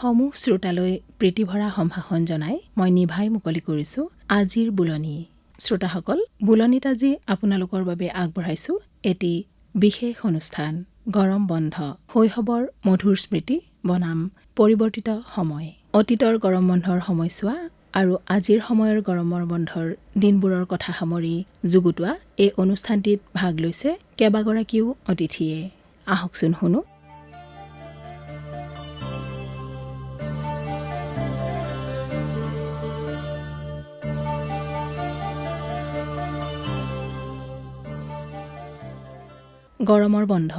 সমূহ শ্ৰোতালৈ প্ৰীতিভৰা সম্ভাষণ জনাই মই নিভাই মুকলি কৰিছোঁ আজিৰ বুলনি। শ্ৰোতাসকল, বুলনিত আজি আপোনালোকৰ বাবে আগবঢ়াইছো এটি বিশেষ অনুষ্ঠান। গৰম বন্ধ, শৈশৱৰ মধুৰ স্মৃতি বনাম পৰিৱৰ্তিত সময়। অতীতৰ গৰম বন্ধৰ সময়ছোৱা আৰু আজিৰ সময়ৰ গৰমৰ বন্ধৰ দিনবোৰৰ কথা সামৰি যুগুতোৱা এই অনুষ্ঠানটিত ভাগ লৈছে কেইবাগৰাকীও অতিথিয়ে। আহকচোন শুনো। গৰমৰ বন্ধ,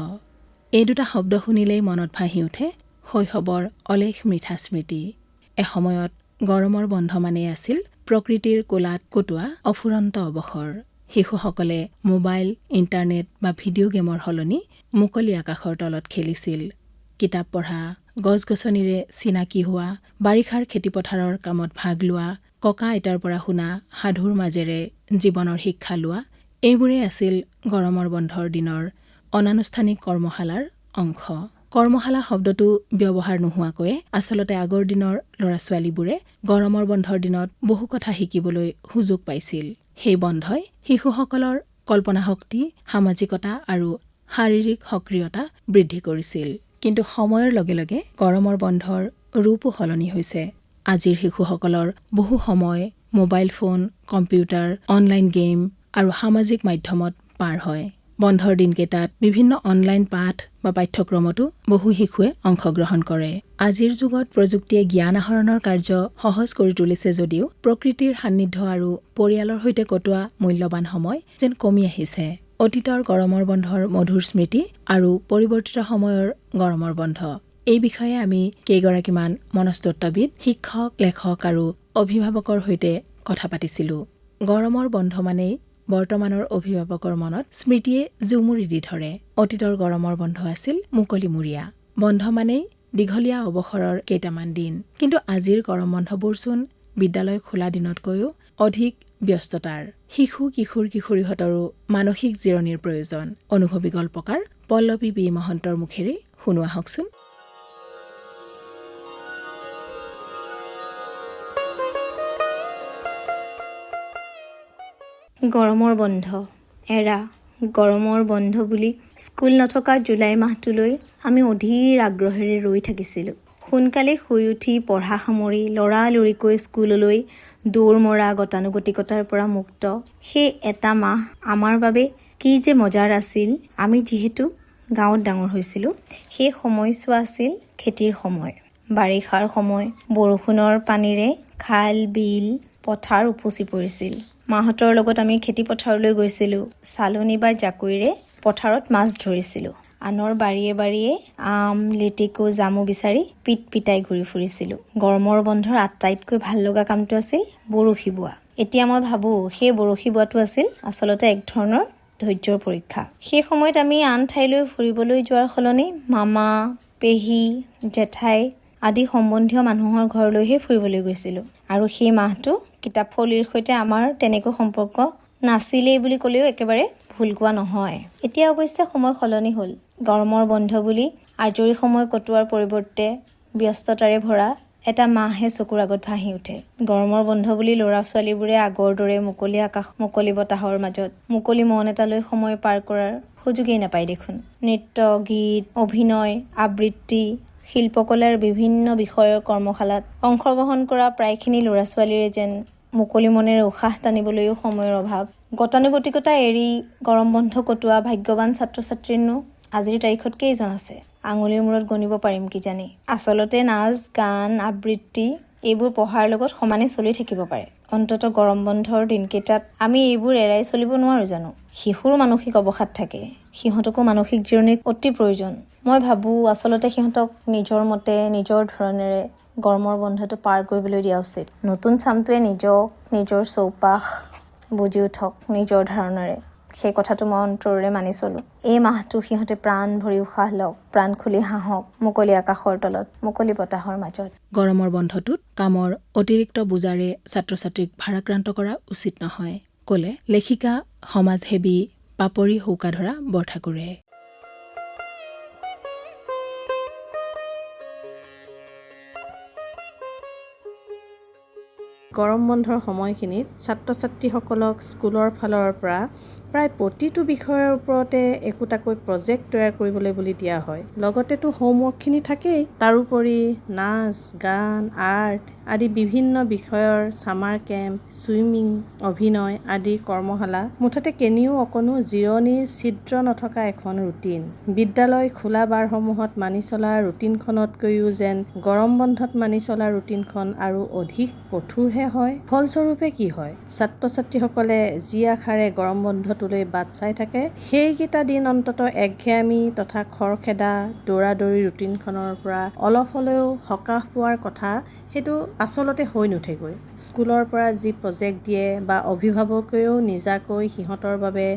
এই দুটা শব্দ শুনিলেই মনত ভাহি উঠে শৈশৱৰ অলেখ মিঠা স্মৃতি। এসময়ত গৰমৰ বন্ধ মানেই আছিল প্ৰকৃতিৰ কোলাত কটোৱা অফুৰন্ত অৱসৰ। শিশুসকলে মোবাইল, ইণ্টাৰনেট বা ভিডিঅ' গেমৰ সলনি মুকলি আকাশৰ তলত খেলিছিল। কিতাপ পঢ়া, গছ-গছনিৰে চিনাকি হোৱা, বাৰিষাৰ খেতিপথাৰৰ কামত ভাগ লোৱা, ককা আইতাৰ পৰা শুনা সাধুৰ মাজেৰে জীৱনৰ শিক্ষা লোৱা, এইবোৰেই আছিল গৰমৰ বন্ধৰ দিনৰ অনানুষ্ঠানিক কৰ্মশালাৰ অংশ। কৰ্মশালা শব্দটো ব্যৱহাৰ নোহোৱাকৈয়ে আচলতে আগৰ দিনৰ ল'ৰা-ছোৱালীবোৰে গৰমৰ বন্ধৰ দিনত বহু কথা শিকিবলৈ সুযোগ পাইছিল। সেই বন্ধই শিশুসকলৰ কল্পনা শক্তি, সামাজিকতা আৰু শাৰীৰিক সক্ৰিয়তা বৃদ্ধি কৰিছিল। কিন্তু সময়ৰ লগে লগে গৰমৰ বন্ধৰ ৰূপো সলনি হৈছে। আজিৰ শিশুসকলৰ বহু সময় mobile phone, computer, online game আৰু সামাজিক মাধ্যমত পাৰ হয়। বন্ধৰ দিনকেইটাত বিভিন্ন অনলাইন পাঠ বা পাঠ্যক্ৰমতো বহু শিশুৱে অংশগ্ৰহণ কৰে। আজিৰ যুগত প্ৰযুক্তিয়ে জ্ঞান আহৰণৰ কাৰ্য সহজ কৰি তুলিছে যদিও প্ৰকৃতিৰ সান্নিধ্য আৰু পৰিয়ালৰ সৈতে কটোৱা মূল্যৱান সময় যেন কমি আহিছে। অতীতৰ গৰমৰ বন্ধৰ মধুৰ স্মৃতি আৰু পৰিৱৰ্তিত সময়ৰ গৰমৰ বন্ধ, এই বিষয়ে আমি কেইগৰাকীমান মনস্তত্ত্ববিদ, শিক্ষক, লেখক আৰু অভিভাৱকৰ সৈতে কথা পাতিছিলোঁ। গৰমৰ বন্ধ মানেই বৰ্তমানৰ অভিভাৱকৰ মনত স্মৃতিয়ে জুমুৰি দি ধৰে। অতীতৰ গৰমৰ বন্ধ আছিল মুকলিমূৰীয়া। বন্ধ মানেই দীঘলীয়া অৱসৰৰ কেইটামান দিন। কিন্তু আজিৰ গৰম বন্ধবোৰচোন বিদ্যালয় খোলা দিনতকৈও অধিক ব্যস্ততাৰ। শিশু, কিশোৰ-কিশোৰীহঁতৰো মানসিক জিৰণিৰ প্ৰয়োজন। অনুভৱী গল্পকাৰ পল্লৱী বি মহন্তৰ মুখেৰে শুনো আহকচোন। গৰমৰ বন্ধ গৰমৰ বন্ধ বুলি স্কুল নথকা জুলাই মাহটোলৈ আমি অধীৰ আগ্ৰহেৰে ৰৈ থাকিছিলোঁ। সোনকালে শুই উঠি পঢ়া সামৰি লৰালৰিকৈ স্কুললৈ দৌৰ মৰা, গতানুগতিকতাৰ পৰা মুক্ত সেই এটা মাহ আমাৰ বাবে কি যে মজাৰ আছিল। আমি যিহেতু গাঁৱত ডাঙৰ হৈছিলোঁ, সেই সময়ছোৱা আছিল খেতিৰ সময়, বাৰিষাৰ সময়। বৰষুণৰ পানীৰে খাল, বিল, পথাৰ উপচি পৰিছিল। মাহঁতৰ লগত আমি খেতি পথাৰলৈ গৈছিলোঁ। চালনী বা জাকৈৰে পথাৰত মাছ ধৰিছিলোঁ। আনৰ বাৰীয়ে বাৰীয়ে আম, লিটিকু, জামু বিচাৰি পিটাই ঘূৰি ফুৰিছিলোঁ। গৰমৰ বন্ধৰ আটাইতকৈ ভাল লগা কামটো আছিল বৰশী বোৱা। এতিয়া মই ভাবোঁ সেই বৰশী বোৱাটো আছিল আচলতে এক ধৰণৰ ধৈৰ্যৰ পৰীক্ষা। সেই সময়ত আমি আন ঠাইলৈ ফুৰিবলৈ যোৱাৰ সলনি মামা, পেহী, জেঠাই আদি সম্বন্ধীয় মানুহৰ ঘৰলৈহে ফুৰিবলৈ গৈছিলোঁ। আৰু সেই মাহটো কিতাপথলিৰ সৈতে আমাৰ তেনেকৈ সম্পৰ্ক নাছিলেই বুলি ক'লেও একেবাৰে ভুল কোৱা নহয়। এতিয়া অৱশ্যে সময় সলনি হ'ল। গৰমৰ বন্ধ বুলি আজৰি সময় কটোৱাৰ পৰিৱৰ্তে ব্যস্ততাৰে ভৰা এটা মাহহে চকুৰ আগত ভাহি উঠে। গৰমৰ বন্ধ বুলি ল'ৰা-ছোৱালীবোৰে আগৰ দৰে মুকলি আকাশ, মুকলি বতাহৰ মাজত মুকলি মন এটালৈ সময় পাৰ কৰাৰ সুযোগেই নাপায় দেখোন। নৃত্য, গীত, অভিনয়, আবৃত্তি, শিল্পকলাৰ বিভিন্ন বিষয়ৰ কৰ্মশালাত অংশগ্ৰহণ কৰা প্ৰায়খিনি ল'ৰা-ছোৱালীৰে যেন মুকলি মনেৰে উশাহ টানিবলৈও সময়ৰ অভাৱ। গতানুগতিকতা এৰি গৰম বন্ধ কটোৱা ভাগ্যৱান ছাত্ৰ-ছাত্ৰীৰনো আজিৰ তাৰিখত কেইজন আছে? আঙুলিৰ মূৰত গণিব পাৰিম কিজানি। আচলতে নাচ, গান, আবৃত্তি এইবোৰ পঢ়াৰ লগত সমানে চলি থাকিব পাৰে। অন্তত গৰম বন্ধৰ দিনকেইটাত আমি এইবোৰ এৰাই চলিব নোৱাৰো জানো? শিশুৰ মানসিক অৱসাদ থাকে, সিহঁতকো মানসিক জিৰণিৰ অতি প্ৰয়োজন। মই ভাবোঁ আচলতে সিহঁতক নিজৰ মতে, নিজৰ ধৰণেৰে গৰমৰ বন্ধটো পাৰ কৰিবলৈ দিয়া উচিত। নতুন চামটোৱে নিজক, নিজৰ চৌপাশ বুজি উঠক নিজৰ ধাৰণাৰে। সেই কথাটো মই অন্তৰেৰে মানি চলোঁ। এই মাহটো সিহঁতে প্ৰাণ ভৰি উশাহ লওক, প্ৰাণ খুলি হাঁহক, মুকলি আকাশৰ তলত, মুকলি বতাহৰ মাজত। গৰমৰ বন্ধটোত কামৰ অতিৰিক্ত বোজাৰে ছাত্ৰ-ছাত্ৰীক ভাৰাক্ৰান্ত কৰা উচিত নহয়, ক'লে লেখিকা সমাজসেৱী পাপৰি হৌকাধৰা বৰঠাকুৰে। গৰম বন্ধৰ সময়খিনিত ছাত্ৰ ছাত্ৰীসকলক স্কুলৰ ফালৰ পৰা প্ৰায় প্ৰতিটো বিষয়ৰ ওপৰতে একোটাকৈ প্ৰজেক্ট তৈয়াৰ কৰিবলৈ বুলি দিয়া হয়। লগতেতো হোমৱৰ্কখিনি থাকেই। তাৰোপৰি নাচ, গান, আৰ্ট আদি বিভিন্ন বিষয়ৰ ছামাৰ কেম্প, ছুইমিং, অভিনয় আদি কৰ্মশালা, মুঠতে কেনিও অকণো জিৰণিৰ ছিদ্ৰ নথকা এখন ৰুটিন। বিদ্যালয় খোলা বাৰসমূহত মানি চলা ৰুটিনখনতকৈও যেন গৰম বন্ধত মানি চলা ৰুটিনখন আৰু অধিক কঠোৰহে হয়। ফলস্বৰূপে কি হয়? ছাত্ৰ ছাত্ৰীসকলে যি আশাৰে গৰম বন্ধটোলৈ বাট চাই থাকে, সেইকেইটা দিন অন্তত একঘেয়ামী তথা খৰখেদা দৌৰা-দৌৰি ৰুটিনখনৰ পৰা অলপ হ'লেও সকাহ পোৱাৰ কথা সেইটো আচলতে হৈ নুঠেগৈ। স্কুলৰ পৰা যি প্ৰজেক্ট দিয়ে বা অভিভাৱকেও নিজাকৈ সিহঁতৰ বাবে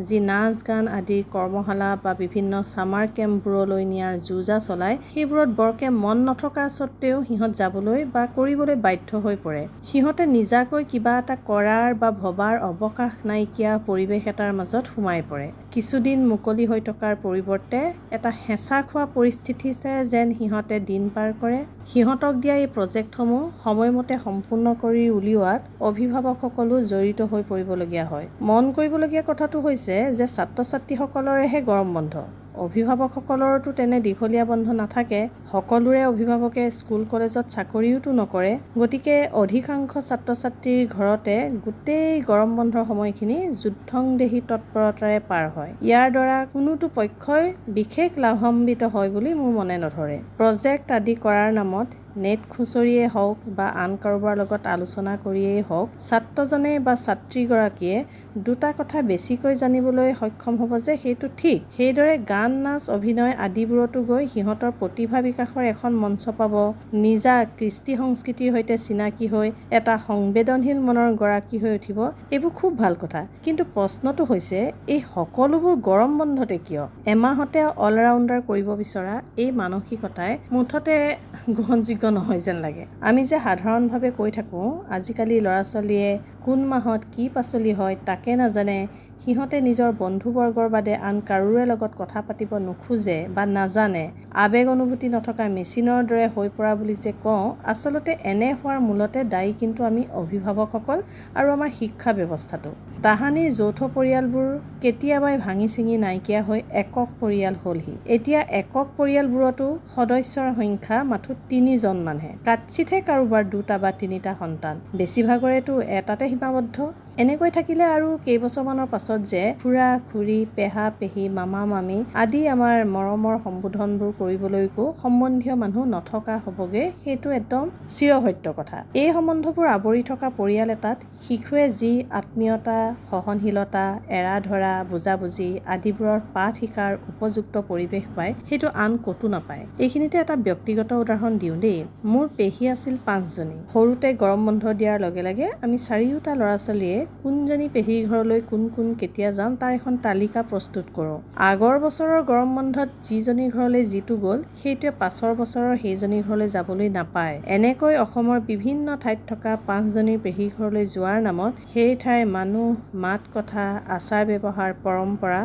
যি নাচ গান আদিৰ কৰ্মশালা বা বিভিন্ন ছামাৰ কেম্পবোৰলৈ নিয়াৰ যো-জা চলায়, সেইবোৰত বৰকে মন নথকাৰ স্বত্তেও সিহঁত যাবলৈ বা কৰিবলৈ বাধ্য হৈ পৰে। সিহঁতে নিজাকৈ কিবা এটা কৰাৰ বা ভবাৰ অৱকাশ নাইকিয়া পৰিৱেশ এটাৰ মাজত সোমাই পৰে। কিছুদিন মুকলি হৈ থকাৰ পৰিৱৰ্তে এটা হেঁচা খোৱা পৰিস্থিতিতে যেন সিহঁতে দিন পাৰ কৰে। সিহঁতক দিয়া এই প্ৰজেক্টসমূহ সময়মতে সম্পূৰ্ণ কৰি উলিওৱাত অভিভাৱকসকলো জড়িত হৈ পৰিবলগীয়া হয়। মন কৰিবলগীয়া কথাটো হৈছে যে ছাত্ৰ ছাত্ৰীসকলৰেহে গৰম বন্ধ। অভিভাৱকসকলৰতো তেনে দীঘলীয়া বন্ধ নাথাকে। সকলোৰে অভিভাৱকে স্কুল কলেজত চাকৰিওতো নকৰে। গতিকে অধিকাংশ ছাত্ৰ ছাত্ৰীৰ ঘৰতে গোটেই গৰম বন্ধৰ সময়খিনি যুদ্ধংদেহী তৎপৰতাৰে পাৰ হয়। ইয়াৰ দ্বাৰা কোনোটো পক্ষই বিশেষ লাভান্বিত হয় বুলি মোৰ মনে নধৰে। প্ৰজেক্ট আদি কৰাৰ নামত নেট খুচৰিয়েই হওক বা আন কাৰোবাৰ লগত আলোচনা কৰিয়েই হওক, ছাত্ৰজনে বা ছাত্ৰীগৰাকীয়ে দুটা কথা বেছিকৈ জানিবলৈ সক্ষম হ'ব যে সেইটো ঠিক। সেইদৰে গান, নাচ, অভিনয় আদিবোৰতো গৈ সিহঁতৰ প্ৰতিভা বিকাশৰ এখন মঞ্চ পাব, নিজা কৃষ্টি সংস্কৃতিৰ সৈতে চিনাকি হৈ এটা সংবেদনশীল মনৰ গৰাকী হৈ উঠিব। এইবোৰ খুব ভাল কথা। কিন্তু প্ৰশ্নটো হৈছে এই সকলোবোৰ গৰম বন্ধতে কিয়? এমাহতে অলৰাউণ্ডাৰ কৰিব বিচৰা এই মানসিকতাই মুঠতে গ্ৰহণযোগ্য নহয় যেন লাগে। আমি যে সাধাৰণভাৱে কৈ থাকোঁ আজিকালি ল'ৰা-ছোৱালীয়ে কোন মাহত কি পাচলি হয় তাকে নাজানে, সিহঁতে নিজৰ বন্ধুবৰ্গৰ বাদে আন কাৰোৰে লগত কথা পাতিব নোখোজে বা নাজানে, আৱেগ অনুভূতি নথকা মেচিনৰ দৰে হৈ পৰা বুলি যে কওঁ, আচলতে এনে হোৱাৰ মূলতে দায়ী কিন্তু আমি অভিভাৱকসকল আৰু আমাৰ শিক্ষা ব্যৱস্থাটো। তাহানিৰ যৌথ পৰিয়ালবোৰ কেতিয়াবাই ভাঙি চিঙি নাইকিয়া হৈ একক পৰিয়াল হ'লহি। এতিয়া একক পৰিয়ালবোৰতো সদস্যৰ সংখ্যা মাথো ৩ জনমানহে। কাৎচিতহে কাৰোবাৰ 2টা বা 3টা সন্তান। বেছিভাগৰেতো এটাতে সীমাবদ্ধ। এনেকৈ থাকিলে আৰু কেইবছৰমানৰ পাছত যে খুৰা খুৰী, পেহা পেহী, মামা মামী আদি আমাৰ মৰমৰ সম্বোধনবোৰ কৰিবলৈকো সম্বন্ধীয় মানুহ নথকা হ'বগে, সেইটো একদম চিৰসত্য কথা। এই সম্বন্ধবোৰ আৱৰি থকা পৰিয়াল এটাত শিশুৱে যি আত্মীয়তা, সহনশীলতা, এৰা ধৰা, বুজাবুজি আদিবোৰৰ পাঠ শিকাৰ উপযুক্ত পৰিৱেশ পায়, সেইটো আন ক'তো নাপায়। এইখিনিতে এটা ব্যক্তিগত উদাহৰণ দিওঁ দেই। মোৰ পেহী আছিল 5 জনী। সৰুতে গৰম বন্ধ দিয়াৰ লগে লগে আমি 4টা ল'ৰা-ছোৱালীয়ে কোনজনী পেহীৰ ঘৰলৈ কোন কেতিয়া যাম তাৰ এখন তালিকা প্ৰস্তুত কৰোঁ। আগৰ বছৰৰ গৰম বন্ধত যিজনী ঘৰলৈ যিটো গ'ল, সেইটোৱে পাছৰ বছৰৰ সেইজনী ঘৰলৈ যাবলৈ নাপায়। এনেকৈ অসমৰ বিভিন্ন ঠাইত থকা 5 জনীৰ পেহীৰ ঘৰলৈ যোৱাৰ নামত সেই ঠাইৰ মানুহ, মাত কথা, আচাৰ ব্যৱহাৰ, পৰম্পৰা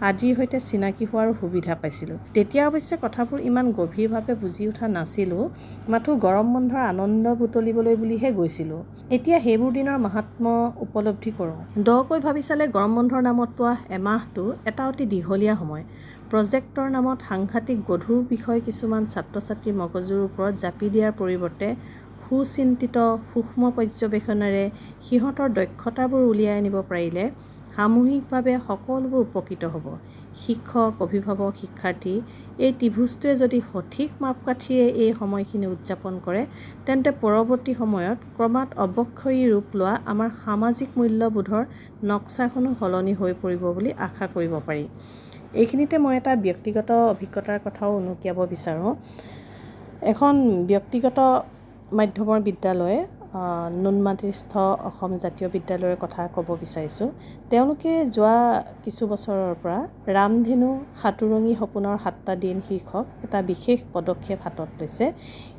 আদিৰ সৈতে চিনাকি হোৱাৰ সুবিধা পাইছিলোঁ। তেতিয়া অৱশ্যে কথাবোৰ ইমান গভীৰভাৱে বুজি উঠা নাছিলোঁ, মাথো গৰম বন্ধৰ আনন্দ বুটলিবলৈ বুলিহে গৈছিলোঁ। এতিয়া সেইবোৰ দিনৰ মাহাত্ম্য উপলব্ধি কৰোঁ। দকৈ ভাবি চালে গৰম বন্ধৰ নামত পোৱা এমাহটো এটা অতি দীঘলীয়া সময়। প্ৰজেক্টৰ নামত সাংঘাতিক গধুৰ বিষয় কিছুমান ছাত্ৰ ছাত্ৰীৰ মগজুৰ ওপৰত জাপি দিয়াৰ পৰিৱৰ্তে সুচিন্তিত সূক্ষ্ম পৰ্যবেক্ষণেৰে সিহঁতৰ দক্ষতাবোৰ উলিয়াই আনিব পাৰিলে সামূহিকভাৱে সকলোবোৰ উপকৃত হ'ব। শিক্ষক, অভিভাৱক, শিক্ষাৰ্থী এই ত্ৰিভুজটোৱে যদি সঠিক মাপকাঠিৰে এই সময়খিনি উদযাপন কৰে, তেন্তে পৰৱৰ্তী সময়ত ক্ৰমাৎ অৱক্ষয়ী ৰূপ লোৱা আমাৰ সামাজিক মূল্যবোধৰ নক্সাখনো সলনি হৈ পৰিব বুলি আশা কৰিব পাৰি। এইখিনিতে মই এটা ব্যক্তিগত অভিজ্ঞতাৰ কথাও উনুকিয়াব বিচাৰোঁ। এখন ব্যক্তিগত মাধ্যমৰ বিদ্যালয়, নুনমাটিস্থ অসম জাতীয় বিদ্যালয়ৰ কথা ক'ব বিচাৰিছোঁ। তেওঁলোকে যোৱা কিছু বছৰৰ পৰা ৰামধেনু সাতুৰঙী সপোনৰ 7টা দিন শীৰ্ষক এটা বিশেষ পদক্ষেপ হাতত লৈছে।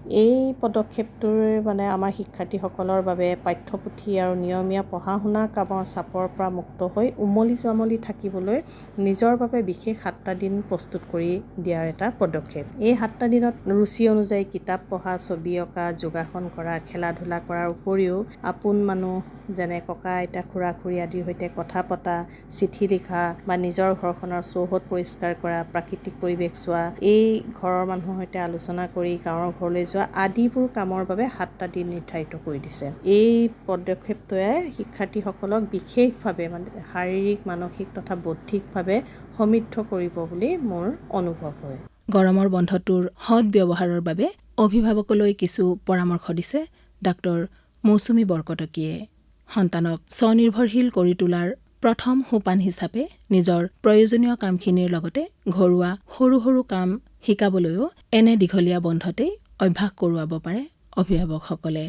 এই পদক্ষেপটোৱে মানে আমাৰ শিক্ষাৰ্থীসকলৰ বাবে পাঠ্যপুথি আৰু নিয়মীয়া পঢ়া শুনা কামৰ চাপৰ পৰা মুক্ত হৈ উমলি জমলি থাকিবলৈ নিজৰ বাবে বিশেষ 7টা দিন প্ৰস্তুত কৰি দিয়াৰ এটা পদক্ষেপ। এই 7টা দিনত ৰুচি অনুযায়ী কিতাপ পঢ়া, ছবি অঁকা, যোগাসন কৰা, খেলা ধূলা কৰাৰ উপৰিও আপোন মানুহ যেনে ককা আইতা খুৰা খুৰী আদিৰ সৈতে কথা পতা, চিঠি লিখা বা নিজৰ ঘৰখনৰ চৌহদ পৰিষ্কাৰ কৰা, প্ৰাকৃতিক পৰিৱেশ চোৱা, এই ঘৰৰ মানুহৰ সৈতে আলোচনা কৰি গাঁৱৰ ঘৰলৈ যোৱা আদিবোৰ কামৰ বাবে 7টা দিন নিৰ্ধাৰিত কৰি দিছে। এই পদক্ষেপটোৱে শিক্ষাৰ্থীসকলক বিশেষভাৱে মানে শাৰীৰিক, মানসিক তথা বৌদ্ধিকভাৱে সমৃদ্ধ কৰিব বুলি মোৰ অনুভৱ হয়। গৰমৰ বন্ধটোৰ সৎ ব্যৱহাৰৰ বাবে অভিভাৱকলৈ কিছু পৰামৰ্শ দিছে ডাক্তৰ মৌচুমী বৰকটকীয়ে। সন্তানক স্বনিৰ্ভৰশীল কৰি তোলাৰ প্ৰথম সোপান হিচাপে নিজৰ প্ৰয়োজনীয় কামখিনিৰ লগতে ঘৰুৱা সৰু সৰু কাম শিকাবলৈও এনে দীঘলীয়া বন্ধতেই অভ্যাস কৰোৱাব পাৰে অভিভাৱকসকলে।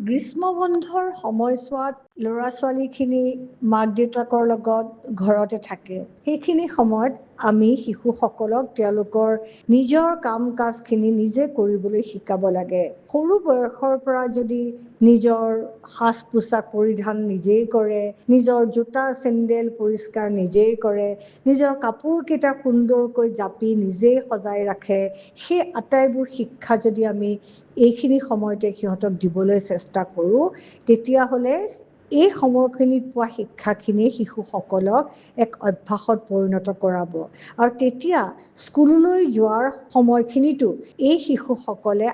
গ্ৰীষ্ম বন্ধৰ সময়ছোৱাত ল'ৰা ছোৱালীখিনি মাক দেউতাকৰ লগত ঘৰতে থাকে। সেইখিনি সময়ত আমি শিশুসকলক তেওঁলোকৰ নিজৰ কাম কাজখিনি নিজে কৰিবলৈ শিকাব লাগে। সৰু বয়সৰ পৰা যদি নিজৰ সাজ পোছাক পৰিধান নিজেই কৰে, নিজৰ জোতা চেণ্ডেল পৰিষ্কাৰ নিজেই কৰে, নিজৰ কাপোৰকেইটা সুন্দৰকৈ জাপি নিজেই সজাই ৰাখে, সেই আটাইবোৰ শিক্ষা যদি আমি এইখিনি সময়তে সিহঁতক দিবলৈ চেষ্টা কৰোঁ, তেতিয়াহ'লে এই সময়খিনিত পোৱা শিক্ষাখিনি শিশুসকলক এক অভ্যাসত পৰিণত কৰাব। আৰু তেতিয়া স্কুললৈ যোৱাৰ সময়খিনিতো এই শিশুসকলে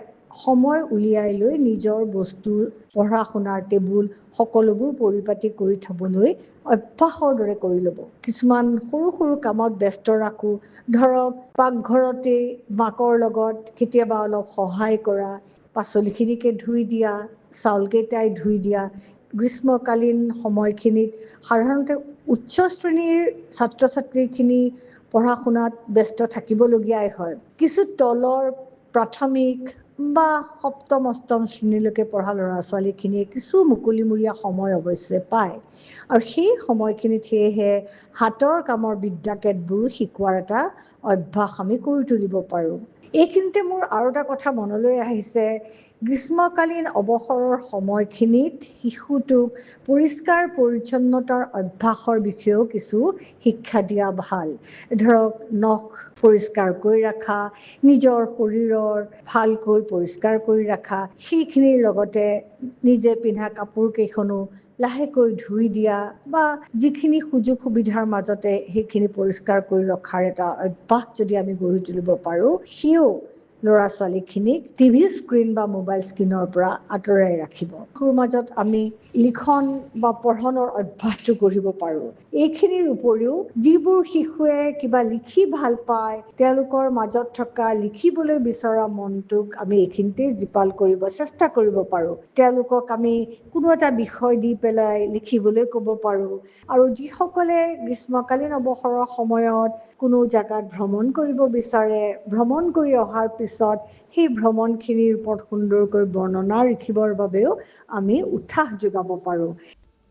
সময় উলিয়াই লৈ নিজৰ বস্তু, পঢ়া শুনাৰ টেবুল সকলোবোৰ পৰিপাটি কৰি থ'বলৈ অভ্যাসৰ দৰে কৰি ল'ব। কিছুমান সৰু সৰু কামত ব্যস্ত ৰাখোঁ, ধৰক পাকঘৰতে মাকৰ লগত কেতিয়াবা অলপ সহায় কৰা, পাচলিখিনিকে ধুই দিয়া, চাউলকেইটাই ধুই দিয়া। গ্ৰীষ্মকালীন সময়খিনিত সাধাৰণতে উচ্চ শ্ৰেণীৰ ছাত্ৰ ছাত্ৰীখিনি পঢ়া শুনাত ব্যস্ত থাকিবলগীয়াই হয়। কিছু তলৰ প্ৰাথমিক বা সপ্তম অষ্টম শ্ৰেণীলৈকে পঢ়া ল'ৰা ছোৱালীখিনিয়ে কিছু মুকলিমূৰীয়া সময় অৱশ্যে পায়। আৰু সেই সময়খিনিত সেয়েহে হাতৰ কামৰ বিদ্যাকেতবোৰো শিকোৱাৰ এটা অভ্যাস আমি কৰি তুলিব পাৰোঁ। এইখিনিতে মোৰ আৰু এটা কথা মনলৈ আহিছে, গ্ৰীষ্মকালীন অৱসৰৰ সময়খিনিত শিশুটোক পৰিষ্কাৰ পৰিচ্ছন্নতাৰ অভ্যাসৰ বিষয়েও কিছু শিক্ষা দিয়া ভাল। ধৰক নখ পৰিষ্কাৰ কৰি ৰখা, নিজৰ শৰীৰৰ ভালকৈ পৰিষ্কাৰ কৰি ৰখা, সেইখিনিৰ লগতে নিজে পিন্ধা কাপোৰ কেইখনো লাহেকৈ ধুই দিয়া বা যিখিনি সুযোগ সুবিধাৰ মাজতে সেইখিনি পৰিষ্কাৰ কৰি ৰখাৰ এটা অভ্যাস যদি আমি গঢ়ি তুলিব পাৰোঁ, সিও ল'ৰা ছোৱালীখিনিক টিভি স্ক্ৰীণ বা মোবাইল স্ক্ৰীণৰ পৰা আঁতৰাই ৰাখিব। শিশুৰ মাজত আমি লিখন বা পঢ়নৰ অভ্যাসটো গঢ়িব পাৰোঁ। এইখিনিৰ উপৰিও যিবোৰ শিশুৱে কিবা লিখি ভাল পায়, তেওঁলোকৰ মাজত থকা লিখিবলৈ বিচৰা মনটোক আমি এইখিনিতে জীপাল কৰিব চেষ্টা কৰিব পাৰোঁ। তেওঁলোকক আমি কোনো এটা বিষয় দি পেলাই লিখিবলৈ ক'ব পাৰোঁ। আৰু যিসকলে গ্ৰীষ্মকালীন অৱসৰৰ সময়ত কোনো জেগাত ভ্ৰমণ কৰিব বিচাৰে, ভ্ৰমণ কৰি অহাৰ পিছত সেই ভ্ৰমণখিনিৰ ওপৰত সুন্দৰকৈ বৰ্ণনা লিখিবৰ বাবেও আমি উৎসাহ যোগাব পাৰোঁ।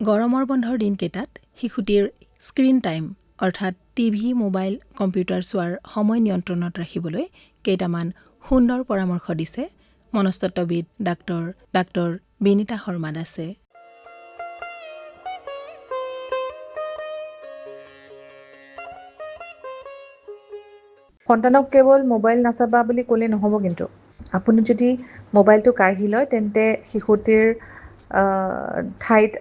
গৰমৰ বন্ধৰ দিনকেইটাত শিশুটিৰ স্ক্ৰীন টাইম অৰ্থাৎ টিভি, মোবাইল, কম্পিউটাৰ চোৱাৰ সময় নিয়ন্ত্ৰণত ৰাখিবলৈ কেইটামান সুন্দৰ পৰামৰ্শ দিছে মনস্তত্ত্ববিদ ডাক্তৰ বিনীতা শৰ্মা দাসে। সন্তানক কেৱল মোবাইল নাচাবা বুলি ক'লে নহ'ব, কিন্তু আপুনি যদি মোবাইলটো কাঢ়ি লয় তেন্তে শিশুটিৰ ঠাইত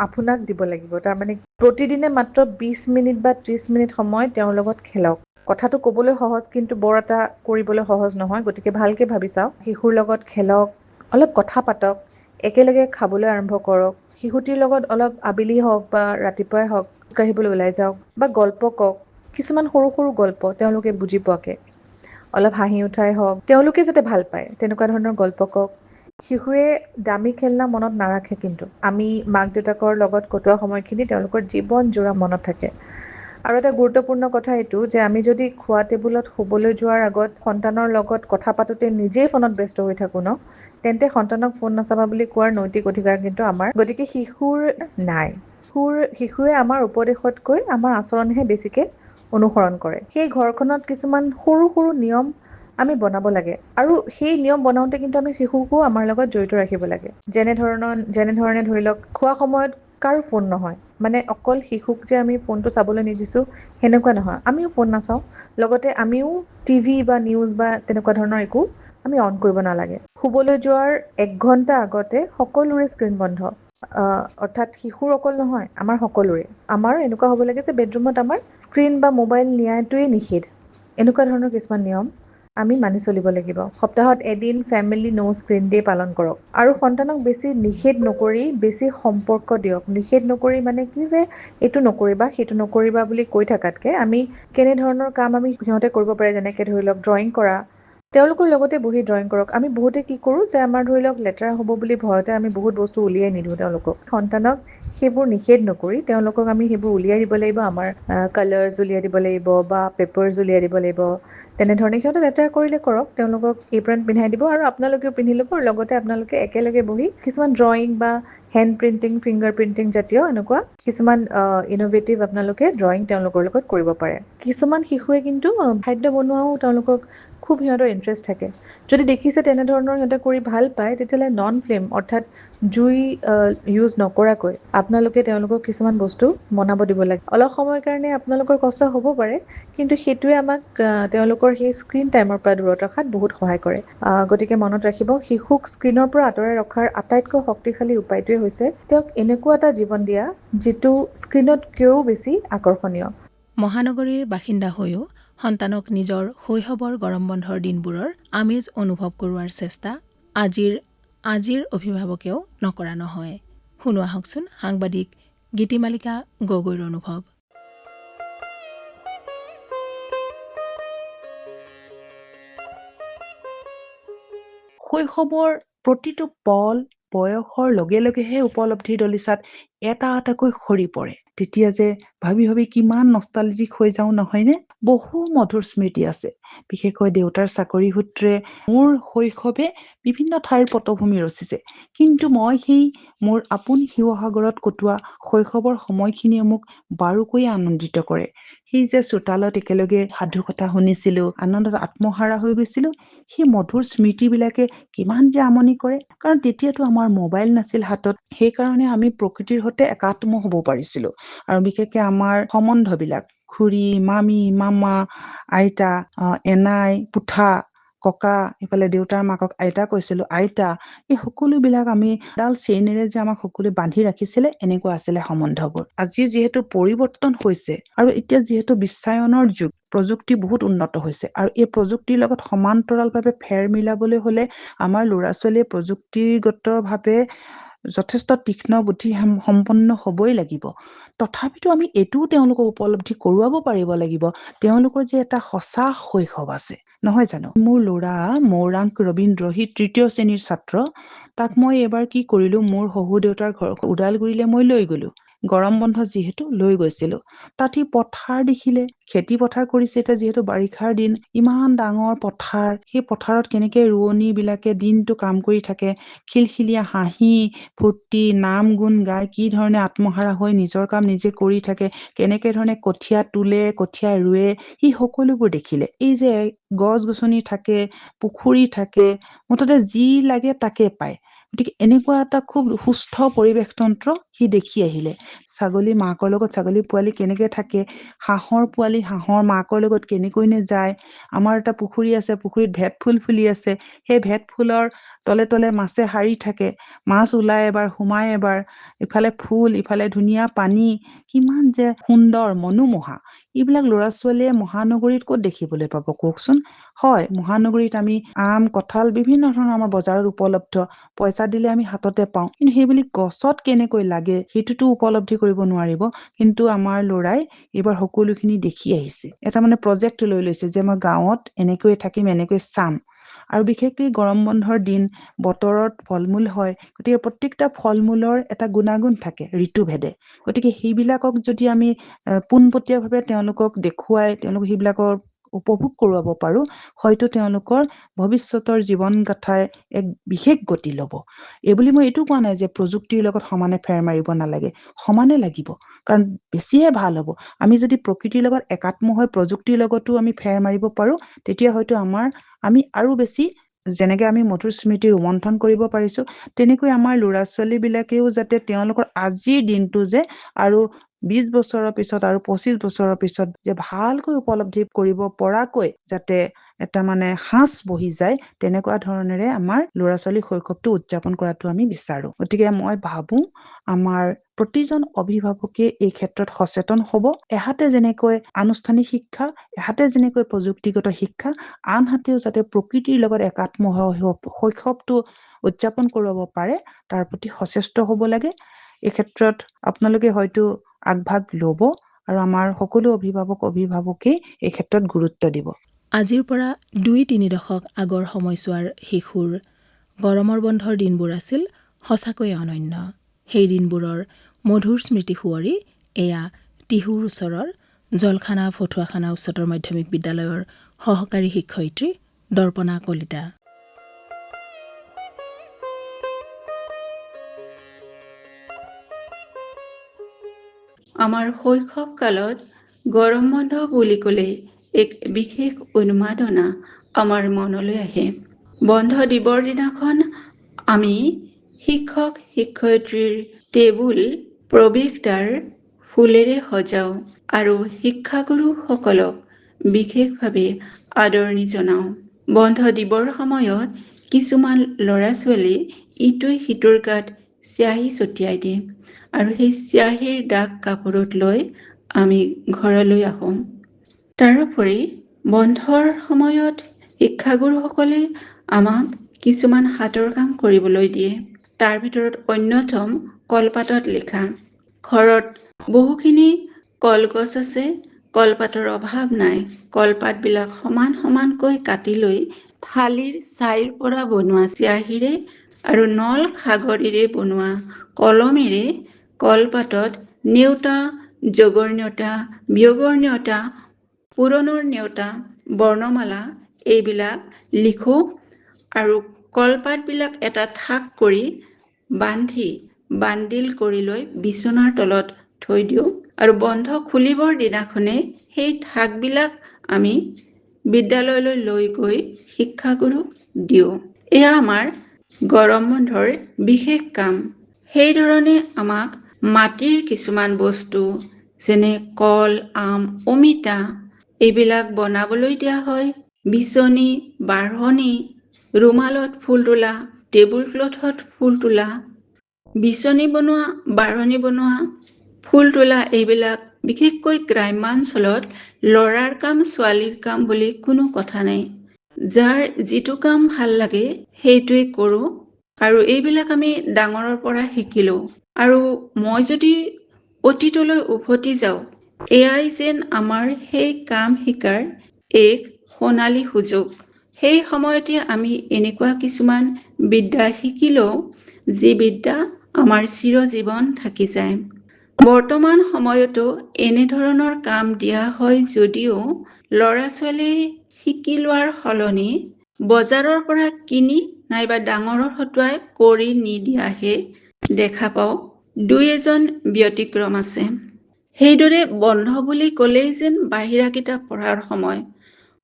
আপোনাক দিব লাগিব। তাৰমানে প্ৰতিদিনে মাত্ৰ 20 মিনিট বা 30 মিনিট সময় তেওঁৰ লগত খেলক। কথাটো ক'বলৈ সহজ, কিন্তু বৰ এটা কৰিবলৈ সহজ নহয়। গতিকে ভালকৈ ভাবি চাওক, শিশুৰ লগত খেলক, অলপ কথা পাতক, একেলগে খাবলৈ আৰম্ভ কৰক, শিশুটিৰ লগত অলপ আবেলি হওক বা ৰাতিপুৱাই হওক খোজকাঢ়িবলৈ ওলাই যাওক বা গল্প কওক, কিছুমান সৰু সৰু গল্প তেওঁলোকে বুজি পোৱাকৈ, অলপ হাঁহি উঠাই হওক, তেওঁলোকে যাতে ভাল পায় তেনেকুৱা ধৰণৰ গল্প কওক। শিশুৱে দামী খেলনা মনত নাৰাখে, কিন্তু আমি মাক দেউতাকৰ লগত কটোৱা সময়খিনি তেওঁলোকৰ জীৱন জোৰা মনত থাকে। আৰু এটা গুৰুত্বপূৰ্ণ কথা এইটো যে আমি যদি খোৱা টেবুলত শুবলৈ যোৱাৰ আগত সন্তানৰ লগত কথা পাতোতে নিজেই ফোনত ব্যস্ত হৈ থাকোঁ ন, তেন্তে সন্তানক ফোন নাচাবা বুলি কোৱাৰ নৈতিক অধিকাৰ কিন্তু আমাৰ। গতিকে শিশুৰ নাই, শিশুৱে আমাৰ উপদেশতকৈ আমাৰ আচৰণহে বেছিকে অনুসৰণ কৰে। সেই ঘৰখনত কিছুমান সৰু সৰু নিয়ম আমি বনাব লাগে আৰু সেই নিয়ম বনাওঁতে কিন্তু আমি শিশুকো আমাৰ লগত জড়িত ৰাখিব লাগে। যেনেধৰণে ধৰি লওক খোৱা সময়ত কাৰো ফোন নহয়, মানে অকল শিশুক যে আমি ফোনটো চাবলৈ নিদিছোঁ সেনেকুৱা নহয়, আমিও ফোন নাচাওঁ, লগতে আমিও টিভি বা নিউজ বা তেনেকুৱা ধৰণৰ একো আমি অন কৰিব নালাগে। শুবলৈ যোৱাৰ 1 ঘণ্টা আগতে সকলোৰে স্ক্ৰীণ বন্ধ, অৰ্থাৎ শিশুৰ অকল নহয়, আমাৰ সকলোৰে। আমাৰ এনেকুৱা হ'ব লাগে যে বেডৰুমত আমাৰ স্ক্ৰীণ বা মোবাইল নিয়াটোৱেই নিষেধ, এনেকুৱা ধৰণৰ কিছুমান নিয়ম আমি মানি চলিব লাগিব। সপ্তাহত এদিন ফেমিলি ন' স্ক্ৰীণ ডে পালন কৰক আৰু সন্তানক বেছি নিষেধ নকৰি বেছি সম্পৰ্ক দিয়ক। নিষেধ নকৰি মানে কি যে এইটো নকৰিবা সেইটো নকৰিবা বুলি কৈ থকাতকৈ আমি কেনেধৰণৰ কাম আমি সিহঁতে কৰিব পাৰে, যেনেকৈ ধৰি লওক ড্ৰয়িং কৰা, তেওঁলোকৰ লগতে বহি ড্ৰয়িং কৰক। আমি বহুতে কি কৰোঁ যে আমাৰ ধৰি লওক লেতেৰা হ'ব বুলি ভয়তে আমি বহুত বস্তু উলিয়াই নিদিওঁ তেওঁলোকক। সন্তানক সেইবোৰ নিষেধ নকৰি তেওঁলোকক আমি সেইবোৰ উলিয়াই দিব লাগিব, আমাৰ কালাৰ্ছ উলিয়াই দিব লাগিব বা পেপাৰ্ছ উলিয়াই দিব লাগিব। তেনেধৰণে সিহঁতে লেতেৰা কৰিলে কৰক, তেওঁলোকক এপ্ৰন পিন্ধাই দিব আৰু আপোনালোকেও পিন্ধি ল'ব আৰু লগতে আপোনালোকে একেলগে বহি কিছুমান ড্ৰয়িং বা হেণ্ড প্ৰিণ্টিং, ফিংগাৰ প্ৰিণ্টিং জাতীয় এনেকুৱা কিছুমান ইন'ভেটিভ আপোনালোকে ড্ৰয়িং তেওঁলোকৰ লগত কৰিব পাৰে। কিছুমান শিশুৱে কিন্তু খাদ্য বনোৱাও তেওঁলোকক খুব সিহঁতৰ ইণ্টাৰেষ্ট থাকে। যদি দেখিছে তেনেধৰণৰ সিহঁতে কৰি ভাল পায়, তেতিয়াহ'লে নন ফ্লেম অৰ্থাৎ জুই ইউজ নকৰাকৈ আপোনালোকে তেওঁলোকক কিছুমান বস্তু বনাব দিব লাগে। অলপ সময়ৰ কাৰণে আপোনালোকৰ কষ্ট হ'ব পাৰে, কিন্তু সেইটোৱে আমাক তেওঁলোকৰ সেই স্ক্ৰীণ টাইমৰ পৰা দূৰত ৰখাত বহুত সহায় কৰে। গতিকে মনত ৰাখিব, শিশুক স্ক্ৰীণৰ পৰা আঁতৰাই ৰখাৰ আটাইতকৈ শক্তিশালী উপায়টোৱে হৈছে তেওঁক এনেকুৱা এটা জীৱন দিয়া যিটো স্ক্ৰীণতকৈও বেছি আকৰ্ষণীয়। মহানগৰীৰ বাসিন্দা হৈও সন্তানক নিজৰ শৈশৱৰ গৰম বন্ধৰ দিনবোৰৰ আমেজ অনুভৱ কৰোৱাৰ চেষ্টা আজিৰ অভিভাৱকেও নকৰা নহয়। শুনোৱা হওকচোন সাংবাদিক গীতিমালিকা গগৈৰ অনুভৱ। শৈশৱৰ প্ৰতিটো পল বয়সৰ লগে লগেহে উপলব্ধিৰ দলিচাত এটা এটাকৈ সৰি পৰে। তেতিয়া যে ভাবি ভাবি কিমান নষ্টালজিক হৈ যাওঁ নহয়নে? বহু মধুৰ স্মৃতি আছে। বিশেষকৈ দেউতাৰ চাকৰি সূত্ৰে মোৰ শৈশৱে বিভিন্ন ঠাইৰ পটভূমি ৰচিছে, কিন্তু মই সেই মোৰ আপোন শিৱসাগৰত কটোৱা শৈশৱৰ সময়খিনিয়ে মোক বাৰুকৈ আনন্দিত কৰে। সেই যে চোতালত একেলগে সাধু কথা শুনিছিলো, আনন্দত আত্মহাৰা হৈ গৈছিলো, সেই মধুৰ স্মৃতিবিলাকে কিমান যে আমনি কৰে। কাৰণ তেতিয়াতো আমাৰ মোবাইল নাছিল হাতত, সেইকাৰণে আমি প্ৰকৃতিৰ সৈতে একাত্ম হ'ব পাৰিছিলো। আৰু বিশেষকে আমাৰ সম্বন্ধবিলাক খুৰী, মামী, মামা, আইতা, এনাই, পুথা, ককা, এইফালে দেউতাৰ মাকক আইতা কৈছিলো, আইতা, এই সকলোবিলাক আমি ডাল চেইনেৰে যে আমাক সকলোৱে বান্ধি ৰাখিছিলে, এনেকুৱা আছিলে সম্বন্ধবোৰ। আজি যিহেতু পৰিৱৰ্তন হৈছে আৰু এতিয়া যিহেতু বিশ্বায়নৰ যুগ, প্ৰযুক্তি বহুত উন্নত হৈছে আৰু এই প্ৰযুক্তিৰ লগত সমান্তৰালভাৱে ফেৰ মিলাবলৈ হ'লে আমাৰ ল'ৰা ছোৱালীয়ে প্ৰযুক্তিগতভাৱে যথেষ্ট তীক্ষ্ণ বুদ্ধি সম্পন্ন হ'বই লাগিব। তথাপিতো আমি এইটোও তেওঁলোকক উপলব্ধি কৰোৱাব পাৰিব লাগিব, তেওঁলোকৰ যে এটা সঁচা শৈশৱ আছে, নহয় জানো? মোৰ ল'ৰা মৌৰাংক ৰবীন্দ্ৰ, সি 3য় শ্ৰেণীৰ ছাত্ৰ। তাক মই এবাৰ কি কৰিলো, মোৰ শহুৰ দেউতাৰ ঘৰ ওদালগুৰিলে মই লৈ গলো। গৰম বন্ধ যিহেতু লৈ গৈছিলো, তাত সি পথাৰ দেখিলে, খেতি পথাৰ কৰিছে। এতিয়া যিহেতু বাৰিষাৰ দিন, ইমান ডাঙৰ পথাৰ, সেই পথাৰত কেনেকে ৰোৱনী বিলাকে দিনটো কাম কৰি থাকে, খিলখিলীয়া হাঁহি ফূৰ্তি, নাম গুণ গাই কি ধৰণে আত্মহাৰা হৈ নিজৰ কাম নিজে কৰি থাকে, কেনেকে ধৰণে কঠীয়া তোলে, কঠীয়া ৰুৱে, সি সকলোবোৰ দেখিলে। এই যে গছ গছনি থাকে, পুখুৰী থাকে, মুঠতে যি লাগে তাকে পায়। গতিকে এনেকুৱা এটা খুব সুস্থ পৰিৱেশ তন্ত্ৰ সি দেখি আহিলে। ছাগলী মাকৰ লগত ছাগলী পোৱালি কেনেকে থাকে, হাঁহৰ পোৱালি হাঁহৰ মাকৰ লগত কেনেকৈনে যায়। আমাৰ এটা পুখুৰী আছে, পুখুৰীত ভেট ফুল ফুলি আছে, সেই ভেট ফুলৰ তলে তলে মাছে হাৰি থাকে, মাছ ওলাই এবাৰ সোমাই এবাৰ, ইফালে ফুল ইফালে ধুনীয়া পানী, কিমান যে সুন্দৰ মনোমোহা। এইবিলাক ল'ৰা ছোৱালীয়ে মহানগৰীত ক'ত দেখিবলৈ পাব কওকচোন? হয়, মহানগৰীত আমি আম, কঁঠাল বিভিন্ন ধৰণৰ আমাৰ বজাৰত উপলব্ধ, পইচা দিলে আমি হাততে পাওঁ, কিন্তু সেই বুলি গছত কেনেকৈ লাগে সেইটোতো উপলব্ধি কৰিব নোৱাৰিব। কিন্তু আমাৰ ল'ৰাই এইবাৰ সকলোখিনি দেখি আহিছে, এটা মানে প্ৰজেক্ট লৈ লৈছে যে মই গাঁৱত এনেকৈ থাকিম, এনেকৈ চাম। আৰু বিশেষকৈ গৰম বন্ধৰ দিন, বতৰত ফল মূল হয়, গতিকে প্ৰত্যেকটা ফল মূলৰ এটা গুণাগুণ থাকে ঋতুভেদে। গতিকে সেইবিলাকক যদি আমি পোনপটীয়াভাৱে তেওঁলোকক দেখুৱাই তেওঁলোক সেইবিলাকৰ উপভোগ কৰোৱাব পাৰোঁ, হয়তো তেওঁলোকৰ ভৱিষ্যতৰ জীৱন গাথাই এক বিশেষ গতি ল'ব। এইবুলি মই এইটো কোৱা নাই যে প্ৰযুক্তিৰ লগত সমানে ফেৰ মাৰিব নালাগে, সমানে লাগিব, কাৰণ বেছিহে ভাল হ'ব। আমি যদি প্ৰকৃতিৰ লগত একাত্ম হৈ প্ৰযুক্তিৰ লগতো আমি ফেৰ মাৰিব পাৰোঁ, তেতিয়া হয়তো আমি আৰু বেছি, যেনেকৈ আমি মধুৰ স্মৃতি ৰোমন্থন কৰিব পাৰিছোঁ, তেনেকৈ আমাৰ ল'ৰা ছোৱালীবিলাকেও যাতে তেওঁলোকৰ আজিৰ দিনটো যে আৰু 20 বছৰৰ পিছত আৰু 25 বছৰৰ পিছত যে ভালকৈ উপলব্ধি কৰিব পৰাকৈ যাতে এটা সাঁচ বহি যায়, তেনেকুৱা ধৰণেৰে আমাৰ ল'ৰা ছোৱালী শৈশৱটো উদযাপন কৰাটো আমি বিচাৰোঁ। গতিকে মই ভাবোঁ আমাৰ প্ৰতিজন অভিভাৱকে এই ক্ষেত্ৰত সচেতন হ'ব। এহাতে যেনেকৈ আনুষ্ঠানিক শিক্ষা, এহাতে যেনেকৈ প্ৰযুক্তিগত শিক্ষা, আনহাতেও যাতে প্ৰকৃতিৰ লগত একাত্ম হৈ শৈশৱটো উদযাপন কৰিব পাৰে, তাৰ প্ৰতি সচেষ্ট হ'ব লাগে। এই ক্ষেত্ৰত আপোনালোকে হয়তো আগভাগ ল'ব আৰু আমাৰ সকলো অভিভাৱকেই এই ক্ষেত্ৰত গুৰুত্ব দিব। আজিৰ পৰা 2-3 দশক আগৰ সময়ছোৱাৰ শিশুৰ গৰমৰ বন্ধৰ দিনবোৰ আছিল সঁচাকৈয়ে অনন্য। সেই দিনবোৰৰ মধুৰ স্মৃতি সোঁৱৰি এয়া টিহুৰ ওচৰৰ জলখানা ফটুৱাখানা উচ্চতৰ মাধ্যমিক বিদ্যালয়ৰ সহকাৰী শিক্ষয়িত্ৰী দৰ্পণা কলিতা। আমাৰ শৈশৱকালত গৰম বন্ধ বুলি ক'লে এক বিশেষ উন্মাদনা আমাৰ মনলৈ আহে। বন্ধ দিবৰ দিনাখন আমি শিক্ষক শিক্ষয়িত্ৰীৰ টেবুল প্ৰৱেশদ্বাৰ ফুলেৰে সজাওঁ আৰু শিক্ষাগুৰুসকলক বিশেষভাৱে আদৰণি জনাওঁ। বন্ধ দিবৰ সময়ত কিছুমান ল'ৰা ছোৱালী ইটোৱে সিটোৰ গাত চিয়াহী ছটিয়াই দিয়ে আৰু সেই চিয়াহীৰ দাগ কাপোৰত লৈ আমি ঘৰলৈ আহোঁ। তাৰোপৰি বন্ধৰ সময়ত শিক্ষাগুৰুসকলে আমাক কিছুমান হাতৰ কাম কৰিবলৈ দিয়ে। তাৰ ভিতৰত অন্যতম কলপাতত লিখা। ঘৰত বহুখিনি কলগছ আছে, কলপাতৰ অভাৱ নাই। কলপাতবিলাক সমান সমানকৈ কাটি লৈ থালিৰ ছাইৰ পৰা বনোৱা চিয়াহীৰে আৰু নল খাগৰিৰে বনোৱা কলমেৰে কলপাতত নেওতা, যোগৰ নেওতা, বিয়োগৰ নেওতা, পূৰণৰ নেওতা, বৰ্ণমালা এইবিলাক লিখোঁ আৰু কলপাতবিলাক এটা থাক কৰি বান্দিল কৰি লৈ বিচনাৰ তলত থৈ দিওঁ আৰু বন্ধ খুলিবৰ দিনাখনে সেই থাকবিলাক আমি বিদ্যালয়লৈ লৈ গৈ শিক্ষাগুৰুক দিওঁ। এয়া আমাৰ গৰম বন্ধৰ বিশেষ কাম। সেইধৰণে আমাক মাটিৰ কিছুমান বস্তু যেনে কল, আম, অমিতা এইবিলাক বনাবলৈ দিয়া হয়। বিচনী, বাঢ়নি, ৰুমালত ফুল তোলা, টেবুল ক্লথত ফুল তোলা, বিচনী বনোৱা, বাঢ়নি বনোৱা, ফুল তোলা এইবিলাক বিশেষকৈ গ্ৰাম্যাঞ্চলত ল'ৰাৰ কাম ছোৱালীৰ কাম বুলি কোনো কথা নাই। যাৰ যিটো কাম ভাল লাগে সেইটোৱে কৰোঁ আৰু এইবিলাক আমি ডাঙৰৰ পৰা শিকিলোঁ। আৰু মই যদি অতীতলৈ উভতি যাওঁ, এয়াই যেন আমাৰ সেই কাম শিকাৰ এক সোণালী সুযোগ। সেই সময়তে আমি এনেকুৱা কিছুমান বিদ্যা শিকি লওঁ, যি বিদ্যা আমাৰ চিৰজীৱন থাকি যায়। বৰ্তমান সময়তো এনেধৰণৰ কাম দিয়া হয় যদিও ল'ৰা ছোৱালীয়ে শিকি লোৱাৰ সলনি বজাৰৰ পৰা কিনি নাইবা ডাঙৰৰ হতুৱাই কৰি নিদিয়াহে দেখা পাওঁ। 2-এজন ব্যতিক্ৰম আছে। সেইদৰে বন্ধ বুলি ক'লেই যেন বাহিৰা কিতাপ পঢ়াৰ সময়।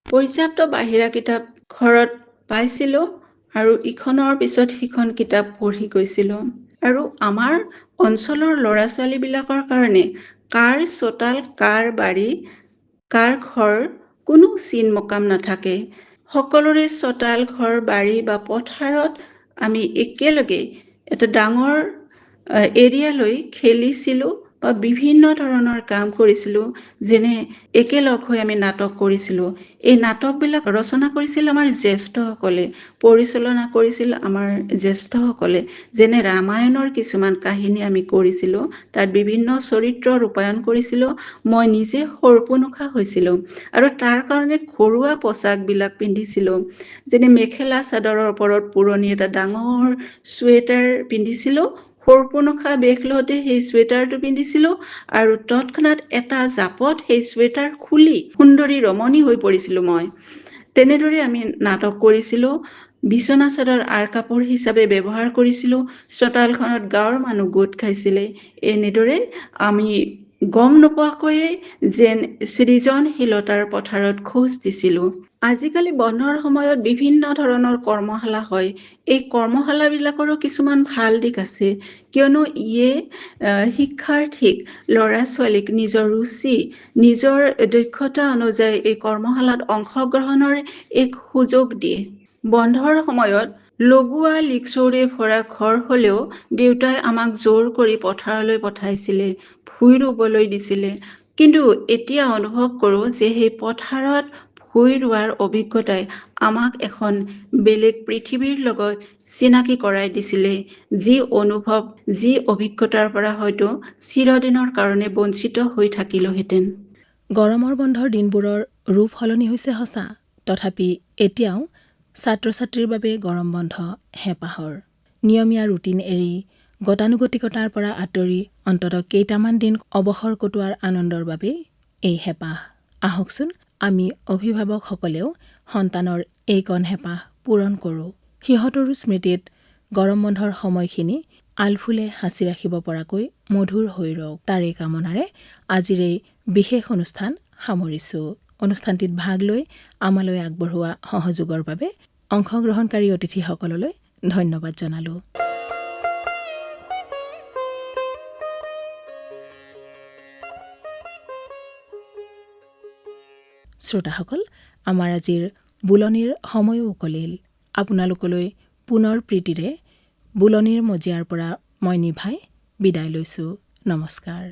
পৰ্যাপ্ত বাহিৰা কিতাপ ঘৰত পাইছিলোঁ আৰু ইখনৰ পিছত সিখন কিতাপ পঢ়ি গৈছিলোঁ। আৰু আমাৰ অঞ্চলৰ ল'ৰা ছোৱালীবিলাকৰ কাৰণে কাৰ চোতাল, কাৰ বাৰী, কাৰ ঘৰ কোনো চিন মকাম নাথাকে। সকলোৰে চোতাল, ঘৰ, বাৰী বা পথাৰত আমি একেলগে এটা ডাঙৰ এৰিয়ালৈ খেলিছিলোঁ বা বিভিন্ন ধৰণৰ কাম কৰিছিলোঁ। যেনে একেলগ হৈ আমি নাটক কৰিছিলোঁ। এই নাটকবিলাক ৰচনা কৰিছিল আমাৰ জ্যেষ্ঠসকলে, পৰিচালনা কৰিছিল আমাৰ জ্যেষ্ঠসকলে। যেনে ৰামায়ণৰ কিছুমান কাহিনী আমি কৰিছিলোঁ, তাত বিভিন্ন চৰিত্ৰ ৰূপায়ণ কৰিছিলোঁ। মই নিজে সৰ্পনখা হৈছিলোঁ আৰু তাৰ কাৰণে ঘৰুৱা পোচাকবিলাক পিন্ধিছিলোঁ। যেনে মেখেলা চাদৰৰ ওপৰত পুৰণি এটা ডাঙৰ চুৱেটাৰ পিন্ধিছিলোঁ, পৰপনখা বেশ লওঁতে সেই ছুৱেটাৰটো পিন্ধিছিলোঁ আৰু তৎক্ষণাত এটা জাপত সেই ছুৱেটাৰ খুলি সুন্দৰী ৰমণী হৈ পৰিছিলোঁ মই। তেনেদৰে আমি নাটক কৰিছিলোঁ। বিচনা চাদৰ আৰ কাপোৰ হিচাপে ব্যৱহাৰ কৰিছিলোঁ। চোতালখনত গাঁৱৰ মানুহ গোট খাইছিলে। এনেদৰে আমি গম নোপোৱাকৈয়ে যেন সৃজনশীলতাৰ পথাৰত খোজ দিছিলোঁ। আজিকালি বন্ধৰ সময়ত বিভিন্ন ধৰণৰ কৰ্মশালা হয়। এই কৰ্মশালাবিলাকৰো কিছুমান ভাল দিশ আছে, কিয়নো ইয়ে শিক্ষাৰ্থীক ল'ৰা ছোৱালীক নিজৰ ৰুচি নিজৰ দক্ষতা অনুযায়ী এই কৰ্মশালাত অংশগ্ৰহণৰ এক সুযোগ দিয়ে। বন্ধৰ সময়ত লগোৱা লিকচৌৰে ভৰা ঘৰ হ'লেও দেউতাই আমাক জোৰ কৰি পথাৰলৈ পঠাইছিলে, ভুই ৰুবলৈ দিছিলে। কিন্তু এতিয়া অনুভৱ কৰোঁ যে সেই পথাৰত ভুই ৰোৱাৰ অভিজ্ঞতাই আমাক এখন বেলেগ পৃথিৱীৰ লগত চিনাকি কৰাই দিছিলে, যি অনুভৱ যি অভিজ্ঞতাৰ পৰা হয়তো চিৰদিনৰ কাৰণে বঞ্চিত হৈ থাকিলোহেঁতেন। গৰমৰ বন্ধৰ দিনবোৰৰ ৰূপ সলনি হৈছে সঁচা, তথাপি এতিয়াও ছাত্ৰ ছাত্ৰীৰ বাবে গৰম বন্ধ হেঁপাহৰ। নিয়মীয়া ৰুটিন এৰি গতানুগতিকতাৰ পৰা আঁতৰি অন্ততঃ কেইটামান দিন অৱসৰ কটোৱাৰ আনন্দৰ বাবেই এই হেঁপাহ। আহকচোন আমি অভিভাৱকসকলেও সন্তানৰ এইকণ হেঁপাহ পূৰণ কৰোঁ। সিহঁতৰো স্মৃতিত গৰম বন্ধৰ সময়খিনি আলফুলে সাঁচি ৰাখিব পৰাকৈ মধুৰ হৈ ৰওক, তাৰেই কামনাৰে আজিৰ এই বিশেষ অনুষ্ঠান সামৰিছোঁ। অনুষ্ঠানটিত ভাগ লৈ আমালৈ আগবঢ়োৱা সহযোগৰ বাবে অংশগ্ৰহণকাৰী অতিথিসকললৈ ধন্যবাদ জনালোঁ। শ্ৰোতাসকল, আমাৰ আজিৰ বুলনিৰ সময়ো উকলিল। আপোনালোকলৈ পুনৰ প্ৰীতিৰে বুলনিৰ মজিয়াৰ পৰা মই নিভাই বিদায় লৈছোঁ। নমস্কাৰ।